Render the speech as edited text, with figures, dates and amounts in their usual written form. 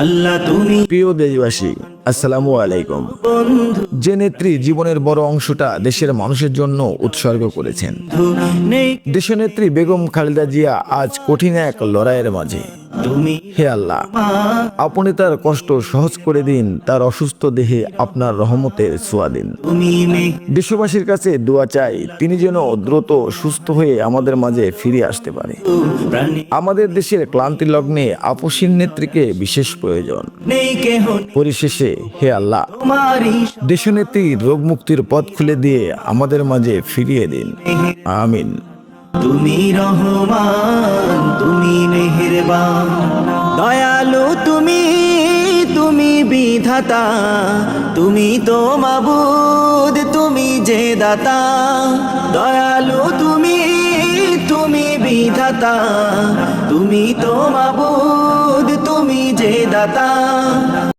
আল্লাহ তুমি প্রিয় দেশবাসী, আসসালামু আলাইকুম। যে নেত্রী জীবনের বড় অংশটা দেশের মানুষের জন্য উৎসর্গ করেছেন, নেই দেশনেত্রী বেগম খালেদা জিয়া আজ কঠিন এক লড়াইয়ের মাঝে। তুমি হে আল্লাহ, আপনি তার কষ্ট সহজ করে দিন, তার অসুস্থ দেহে আপনার রহমতের ছোঁয়া দিন। তুমি দেশবাসীর কাছে দোয়া চাই, তিনি যেন দ্রুত সুস্থ হয়ে আমাদের মাঝে ফিরে আসতে পারে। প্রাণী আমাদের দেশের ক্লান্তি লগ্নে আপসীন নেত্রীকে বিশেষ প্রয়োজন। নেই কেহ পরিশেষে হে আল্লাহ, তোমারই দেশনেত্রীর রোগ মুক্তির পথ খুলে দিয়ে আমাদের মাঝে ফিরিয়ে দিন, আমিন। তুমি রহমান, তুমি মেহেরবান, দয়ালু তুমি, তুমি বিধাতা, তুমি তো মাবুদ, তুমি যে দাতা। দয়ালু তুমি, তুমি বিধাতা, তুমি তো মাবুদ, তুমি যে দাতা।